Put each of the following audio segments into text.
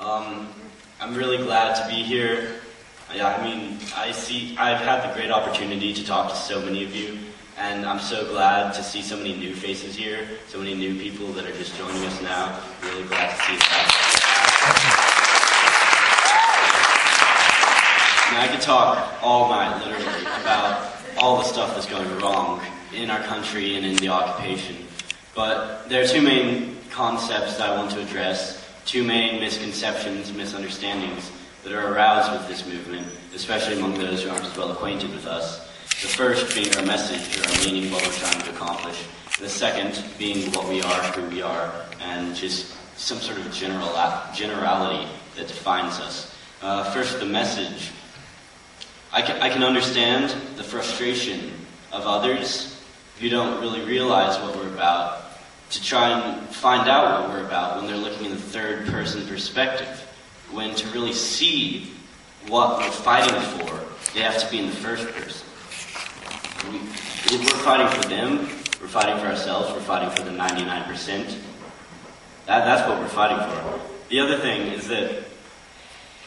I'm really glad to be here. I've had the great opportunity to talk to so many of you, and I'm so glad to see so many new faces here, so many new people that are just joining us now. Really glad to see that. I could talk all night, literally, about all the stuff that's going wrong in our country and in the occupation. But there are two main concepts that I want to address, two main misconceptions, misunderstandings that are aroused with this movement, especially among those who aren't as well acquainted with us. The first being our message, or our meaning, what we're trying to accomplish. The second being what we are, who we are, and just some sort of generality that defines us. First, the message. I can understand the frustration of others who don't really realize what we're about, to try and find out what we're about when they're looking in the third-person perspective. When to really see what we're fighting for, they have to be in the first person. We're fighting for them, we're fighting for ourselves, we're fighting for the 99%. That's what we're fighting for. The other thing is that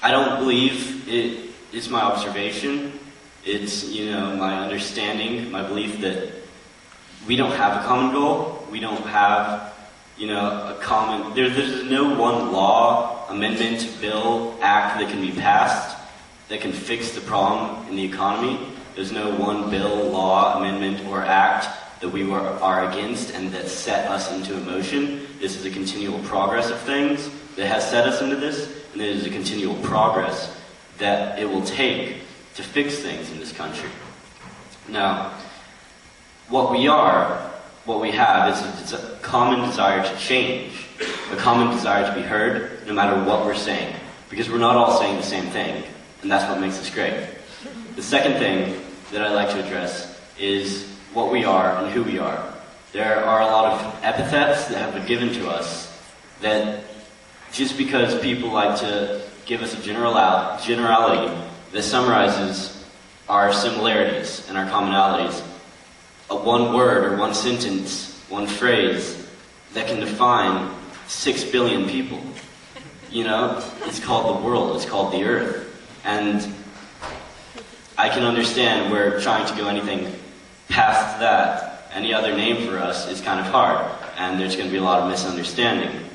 I don't believe it's my observation, it's, my understanding, my belief that we don't have a common goal, we don't have, a common, there's no one law, amendment, bill, act that can be passed that can fix the problem in the economy. There's no one bill, law, amendment, or act that we are against and that set us into motion. This is a continual progress of things that has set us into this, and it is a continual progress that it will take to fix things in this country. Now, what we have is a common desire to change, a common desire to be heard, no matter what we're saying, because we're not all saying the same thing, and that's what makes us great. The second thing that I'd like to address is what we are and who we are. There are a lot of epithets that have been given to us that just because people like to give us a generality that summarizes our similarities and our commonalities, one word or one sentence, one phrase that can define 6 billion people. It's called the world, it's called the earth. And I can understand we're trying to go anything past that. Any other name for us is kind of hard, and there's going to be a lot of misunderstanding.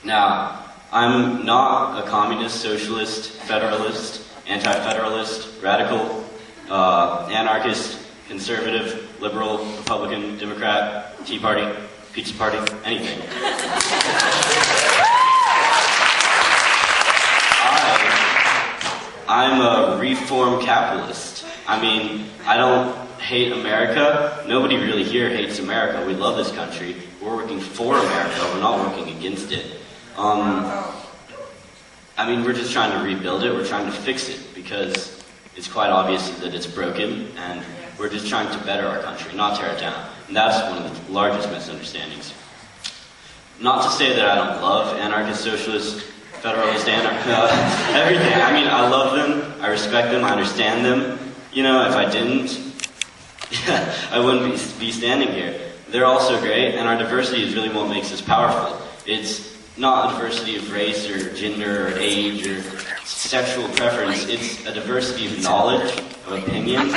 Now, I'm not a communist, socialist, federalist, anti-federalist, radical, anarchist, conservative, liberal, Republican, Democrat, Tea Party, Pizza Party, anything. I'm a reform capitalist. I don't hate America. Nobody really here hates America. We love this country. We're working for America. We're not working against it. We're just trying to rebuild it. We're trying to fix it because it's quite obvious that it's broken, and we're just trying to better our country, not tear it down. And that's one of the largest misunderstandings. Not to say that I don't love anarchist, socialist, federalist, everything. I love them, I respect them, I understand them. If I didn't, I wouldn't be standing here. They're also great, and our diversity is really what makes us powerful. It's not a diversity of race or gender or age or sexual preference. It's a diversity of knowledge, of opinion,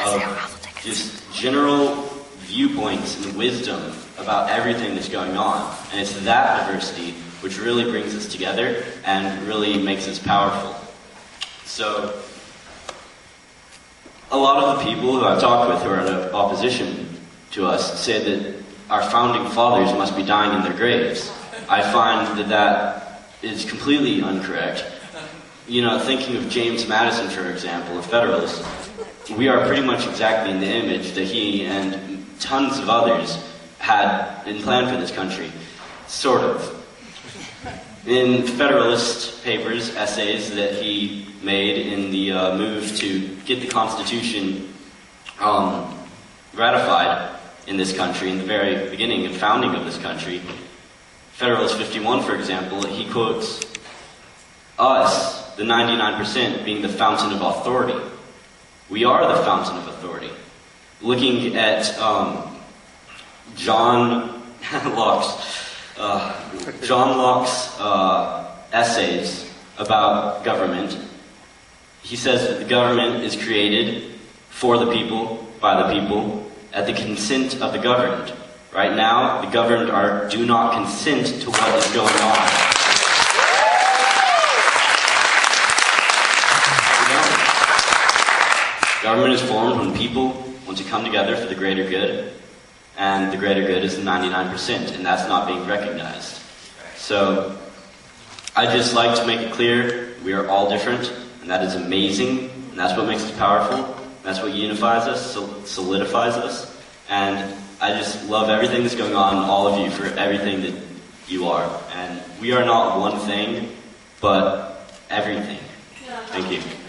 of just general viewpoints and wisdom about everything that's going on. And it's that diversity which really brings us together and really makes us powerful. So, a lot of the people who I've talked with who are in opposition to us say that our founding fathers must be dying in their graves. I find that is completely incorrect. Thinking of James Madison, for example, a Federalist, we are pretty much exactly in the image that he and tons of others had in plan for this country. Sort of. In Federalist papers, essays that he made in the move to get the Constitution ratified in this country, in the very beginning and founding of this country, Federalist 51, for example, he quotes us, the 99%, being the fountain of authority. We are the fountain of authority. Looking at John Locke's essays about government. He says that the government is created for the people, by the people, at the consent of the governed. Right now, the governed do not consent to what is going on. Government is formed when people want to come together for the greater good, and the greater good is the 99%, and that's not being recognized. So, I just like to make it clear, we are all different, and that is amazing, and that's what makes us powerful, and that's what unifies us, solidifies us, and I just love everything that's going on, all of you, for everything that you are. And we are not one thing, but everything. Thank you.